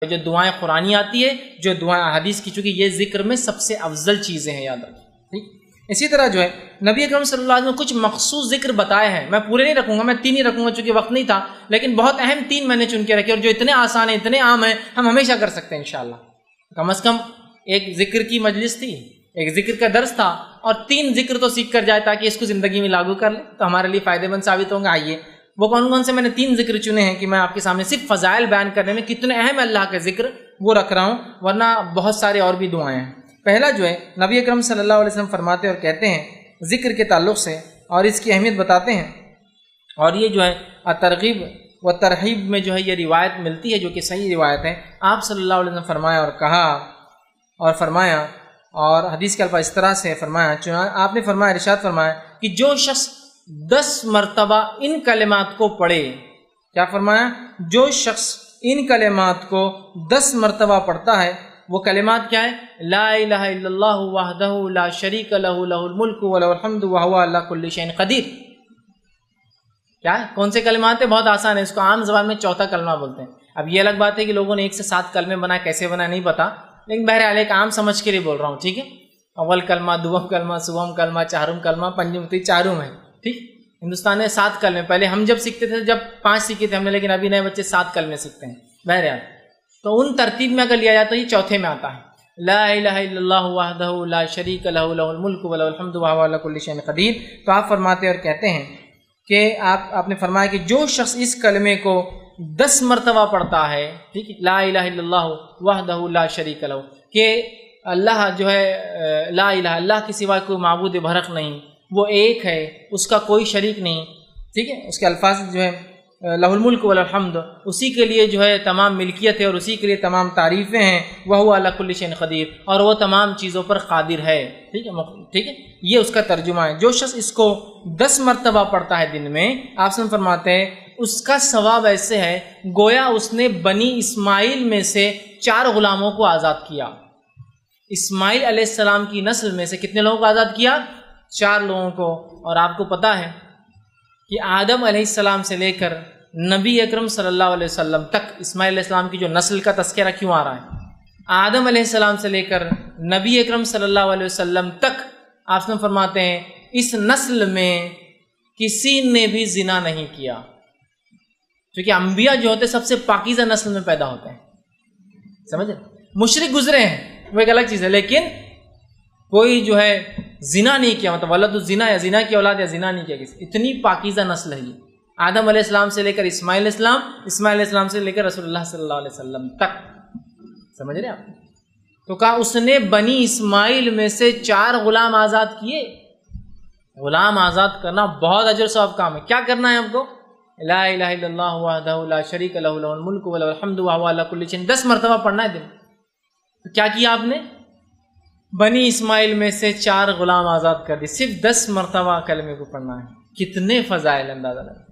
جو دعائیں قرآنی آتی ہے، جو دعائیں حدیث کی، چونکہ یہ ذکر میں سب سے افضل چیزیں ہیں، یاد رکھیں، ٹھیک۔ اسی طرح جو ہے نبی اکرم صلی اللہ علیہ وسلم نے کچھ مخصوص ذکر بتائے ہیں، میں پورے نہیں رکھوں گا، میں 3 ہی رکھوں گا چونکہ وقت نہیں تھا، لیکن بہت اہم 3 میں نے چن کے رکھے، اور جو اتنے آسان ہیں، اتنے عام ہیں، ہم ہمیشہ کر سکتے ہیں انشاءاللہ۔ کم از کم ایک ذکر کی مجلس تھی، ایک ذکر کا درس تھا، اور 3 ذکر تو سیکھ کر جائے تاکہ اس کو زندگی میں لاگو کر لیں، تو ہمارے لیے فائدہ مند ثابت ہوں گا۔ آئیے وہ کون سے میں نے 3 ذکر چنے ہیں کہ میں آپ کے سامنے صرف فضائل بیان کرنے میں کتنے اہم اللہ کے ذکر وہ رکھ رہا ہوں، ورنہ بہت سارے اور بھی دعائیں ہیں۔ پہلا جو ہے نبی اکرم صلی اللہ علیہ وسلم فرماتے اور کہتے ہیں ذکر کے تعلق سے، اور اس کی اہمیت بتاتے ہیں، اور یہ جو ہے ترغیب و ترہیب میں جو ہے یہ روایت ملتی ہے جو کہ صحیح روایت ہے۔ آپ صلی اللہ علیہ وسلم فرمایا اور کہا اور فرمایا، اور حدیث کے الفاظ اس طرح سے فرمایا، آپ نے فرمایا، ارشاد فرمایا کہ جو شخص 10 مرتبہ ان کلمات کو پڑھے، کیا فرمایا؟ جو شخص ان کلمات کو 10 مرتبہ پڑھتا ہے، وہ کلمات کیا ہے؟ لا الہ الا اللہ وحدہ لا شریک لہ لہ الملک ولہ الحمد وہو علی کل شیء قدیر۔ کیا ہے؟ کون سے کلمات ہیں؟ بہت آسان ہے، اس کو عام زبان میں چوتھا کلمہ بولتے ہیں۔ اب یہ الگ بات ہے کہ لوگوں نے 1 سے 7 کلمے بنائے، کیسے بنائے نہیں پتا، لیکن بہرحال ایک عام سمجھ کے لیے بول رہا ہوں، ٹھیک ہے؟ اول کلمہ، دوم کلمہ، سوم کلمہ، چہارم کلمہ، پنجم، تو چاروں ہے، ٹھیک۔ ہندوستان میں 7 کلمے، پہلے ہم جب سیکھتے تھے جب 5 سیکھے تھے ہم نے، لیکن ابھی نئے بچے 7 کلمے سیکھتے ہیں۔ بہرحال تو ان ترتیب میں اگر لیا جائے تو یہ چوتھے میں آتا ہے، لا الہ الا اللہ وحدہ لا شریک لہ لہ الملک ولہ الحمد وہو علی کل شیء قدیر۔ تو آپ فرماتے اور کہتے ہیں کہ آپ نے فرمایا کہ جو شخص اس کلمے کو 10 مرتبہ پڑھتا ہے، ٹھیک ہے، لا الہ الا اللہ وحدہ لا شریک لہ، کہ اللہ جو ہے لا الہ، اللہ کے سوا کوئی معبود برحق نہیں، وہ ایک ہے، اس کا کوئی شریک نہیں، ٹھیک ہے۔ اس کے الفاظ جو ہے لہ الملک والحمد، اسی کے لیے جو ہے تمام ملکیت ہے اور اسی کے لیے تمام تعریفیں ہیں، وہو علی کل شیء قدیر، اور وہ تمام چیزوں پر قادر ہے، ٹھیک ہے، ٹھیک ہے۔ یہ اس کا ترجمہ ہے۔ جو شخص اس کو 10 مرتبہ پڑھتا ہے دن میں، آپ سے فرماتے ہیں اس کا ثواب ایسے ہے گویا اس نے بنی اسماعیل میں سے 4 غلاموں کو آزاد کیا۔ اسماعیل علیہ السلام کی نسل میں سے کتنے لوگوں کو آزاد کیا؟ 4 لوگوں کو۔ اور آپ کو پتہ ہے کہ آدم علیہ السلام سے لے کر نبی اکرم صلی اللہ علیہ وسلم تک اسماعیل علیہ السلام کی جو نسل کا تذکرہ کیوں آ رہا ہے؟ آدم علیہ السلام سے لے کر نبی اکرم صلی اللہ علیہ وسلم تک آپ سے فرماتے ہیں اس نسل میں کسی نے بھی زنا نہیں کیا، کیونکہ انبیاء جو ہوتے سب سے پاکیزہ نسل میں پیدا ہوتے ہیں، سمجھے؟ مشرک گزرے ہیں وہ ایک الگ چیز ہے، لیکن کوئی جو ہے زنا نہیں کیا، مطلب ولد الزنا یا زنا کی اولاد یا زنا نہیں کیا کسی، اتنی پاکیزہ نسل ہے یہ، آدم علیہ السلام سے لے کر اسماعیل علیہ السلام، اسماعیل علیہ السلام سے لے کر رسول اللہ صلی اللہ علیہ وسلم تک، سمجھ رہے ہیں آپ؟ تو کہا اس نے بنی اسماعیل میں سے 4 غلام آزاد کیے۔ غلام آزاد کرنا بہت اجر ثواب کام ہے۔ کیا کرنا ہے ہم کو؟ لا الہ الا اللہ وحدہ لا شریک لہ لہ الملک ولہ الحمد وہو علی کل شیء، 10 مرتبہ پڑھنا ہے دن۔ تو کیا کیا آپ نے؟ بنی اسماعیل میں سے 4 غلام آزاد کر دی، صرف 10 مرتبہ کلمے کو پڑھنا ہے۔ کتنے فضائل، اندازہ لگا۔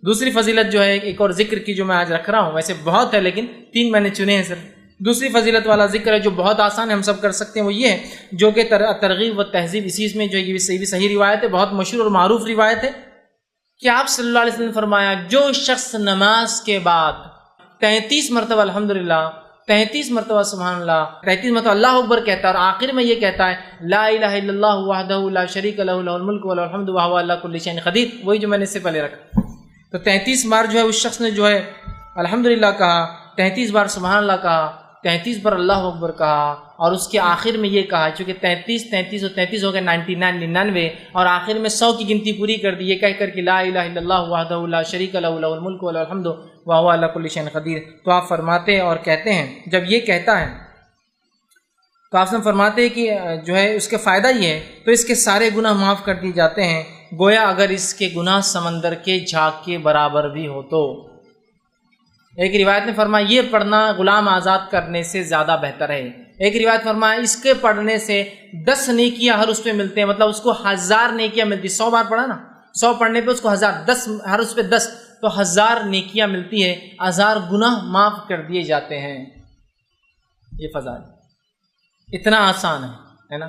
دوسری فضیلت جو ہے ایک اور ذکر کی جو میں آج رکھ رہا ہوں، ویسے بہت ہے لیکن 3 میں نے چنے ہیں صرف۔ دوسری فضیلت والا ذکر ہے جو بہت آسان ہے، ہم سب کر سکتے ہیں، وہ یہ ہے جو کہ ترغیب و تہذیب، اسی میں جو یہ بھی صحیح روایت ہے، بہت مشہور اور معروف روایت ہے کہ آپ صلی اللہ علیہ وسلم نے فرمایا جو شخص نماز کے بعد 33 مرتبہ الحمدللہ، 33 مرتبہ سبحان اللہ، 33 مرتبہ اللہ اکبر کہتا ہے اور آخر میں یہ کہتا ہے لا الہ الا اللہ وحدہ لا شریک لہ لہ الملک ولہ الحمد وہو علی کل شیء قدیر، وہی جو میں نے اس سے پہلے رکھا۔ تو 33 بار جو ہے اس شخص نے جو ہے الحمدللہ کہا، 33 بار سبحان اللہ کہا، 33 بار اللہ اکبر کہا، اور اس کے آخر میں یہ کہا، چونکہ 33 اور 33 ہو گئے 99 اور آخر میں 100 کی گنتی پوری کر دی، یہ کہہ کر کہ لا الہ الا اللہ وحدہ لا شریک لہ لہ الملک ولہ الحمد وہو علی کل شیء قدیر۔ تو آپ فرماتے اور کہتے ہیں جب یہ کہتا ہے تو آپ سے فرماتے ہیں کہ جو ہے اس کے فائدہ یہ ہے تو اس کے سارے گناہ معاف کر دیے جاتے ہیں، گویا اگر اس کے گناہ سمندر کے جھاگ کے برابر بھی ہو تو۔ ایک روایت نے فرمایا یہ پڑھنا غلام آزاد کرنے سے زیادہ بہتر ہے، ایک روایت فرمایا اس کے پڑھنے سے 10 نیکیاں ہر اس پہ ملتے ہیں، مطلب اس کو 1000 نیکیاں ملتی، 100 بار پڑھا نا، 100 پڑھنے پہ اس کو 1000، 10 ہر اس پہ 10 تو 1000 نیکیاں ملتی ہے، 1000 گناہ معاف کر دیے جاتے ہیں۔ یہ فضائل اتنا آسان ہے نا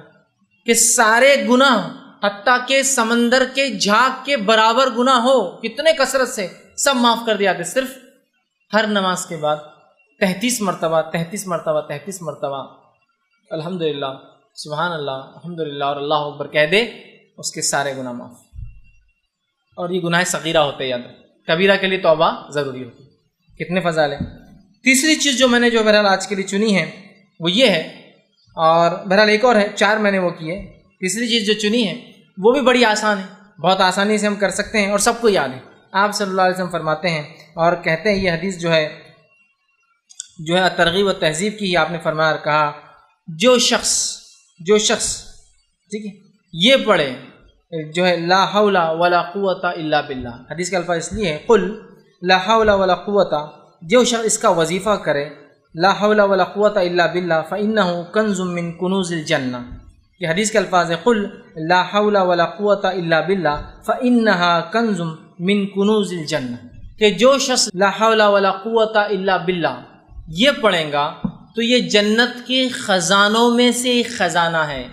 کہ سارے گناہ حتیٰ کہ سمندر کے جھاگ کے برابر گناہ ہو کتنے کثرت سے سب معاف کر دیا جاتے، صرف ہر نماز کے بعد 33 مرتبہ 33 مرتبہ 33 مرتبہ الحمدللہ سبحان اللہ الحمدللہ اور اللہ اکبر کہہ دے، اس کے سارے گناہ معاف. اور یہ گناہ صغیرہ ہوتے ہیں، یاد رکھیں، کبیرہ کے لیے توبہ ضروری ہوتی ہے. کتنے فضائل ہیں. تیسری چیز جو میں نے جو بہرحال آج کے لیے چنی ہے وہ یہ ہے، اور بہرحال ایک اور ہے، 4 میں نے وہ کی ہے. تیسری چیز جو چنی ہے وہ بھی بڑی آسان ہے، بہت آسانی سے ہم کر سکتے ہیں اور سب کو یاد ہے. آپ صلی اللہ علیہ وسلم فرماتے ہیں اور کہتے ہیں، یہ حدیث جو ہے ترغیب و تہذیب کی ہی آپ نے فرمایا اور کہا، جو شخص ٹھیک ہے یہ پڑھے جو ہے لا حول ولا قوت الا باللہ. حدیث کا الفاظ اس لیے ہے قل لا حول ولا قوت، جو شخص اس کا وظیفہ کرے لا حول ولا قوت الا باللہ فإنہ کنز من کنوز الجنہ. یہ حدیث کے الفاظ ہے قل لا حول ولا قوت الا باللہ فإنہا کنز من کنوز الجنہ، کہ جو شخص لا حول ولا قوت الا باللہ یہ پڑھیں گا تو یہ جنت کے خزانوں میں سے ایک خزانہ ہے.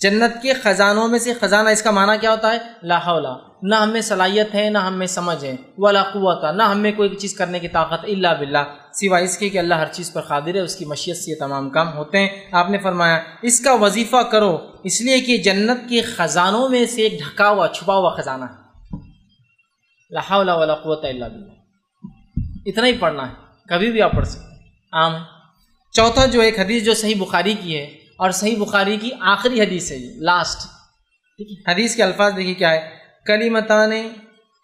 جنت کے خزانوں میں سے خزانہ، اس کا معنی کیا ہوتا ہے؟ لا حول، نہ ہمیں صلاحیت ہے نہ ہمیں سمجھ ہے، ولا قوت، نہ ہمیں کوئی چیز کرنے کی طاقت، الا باللہ، سوائے اس کے کہ اللہ ہر چیز پر قادر ہے، اس کی مشیت سے یہ تمام کام ہوتے ہیں. آپ نے فرمایا اس کا وظیفہ کرو، اس لیے کہ جنت کے خزانوں میں سے ایک ڈھکا ہوا چھپا ہوا خزانہ ہے. لا حول ولا قوت الا باللہ، اتنا ہی پڑھنا ہے، کبھی بھی آپ پڑھ سکتے ہیں، عام ہے. چوتھا جو ایک حدیث جو صحیح بخاری کی ہے، اور صحیح بخاری کی آخری حدیث ہے، یہ لاسٹ، ٹھیک ہے. حدیث کے الفاظ دیکھیے کیا ہے، کلمتان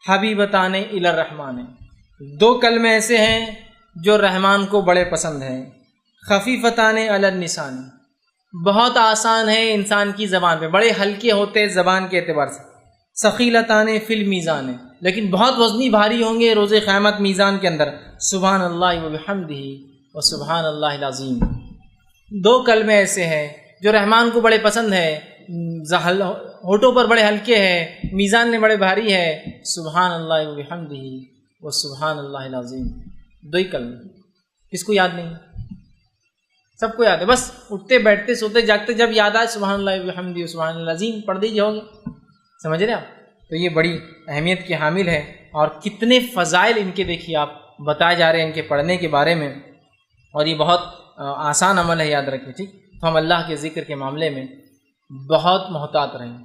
حبیبتان الی الرحمن، 2 کلمے ایسے ہیں جو رحمان کو بڑے پسند ہیں. خفیفتان علی اللسان، بہت آسان ہے انسان کی زبان پہ، بڑے ہلکے ہوتے زبان کے اعتبار سے. ثقیلتان فی المیزان، لیکن بہت وزنی بھاری ہوں گے روز قیامت میزان کے اندر. سبحان اللہ وبحمدہ و سبحان اللہ العظیم. 2 کلمے ایسے ہیں جو رحمان کو بڑے پسند ہے، ہونٹوں پر بڑے ہلکے ہیں، میزان میں بڑے بھاری ہے. سبحان اللہ وبحمدہ و سبحان اللہ العظیم. 2 ہی کلمے، کس کو یاد نہیں؟ سب کو یاد ہے، بس اٹھتے بیٹھتے سوتے جاگتے جب یاد آئے سبحان اللہ وبحمدہ و سبحان اللہ العظیم پڑھ دیجیے، ہوگے. سمجھ رہے آپ؟ تو یہ بڑی اہمیت کی حامل ہے، اور کتنے فضائل ان کے دیکھیے آپ بتائے جا رہے ہیں ان کے پڑھنے کے بارے میں، اور یہ بہت آسان عمل ہے، یاد رکھیں. ٹھیک، تو ہم اللہ کے ذکر کے معاملے میں بہت محتاط رہیں.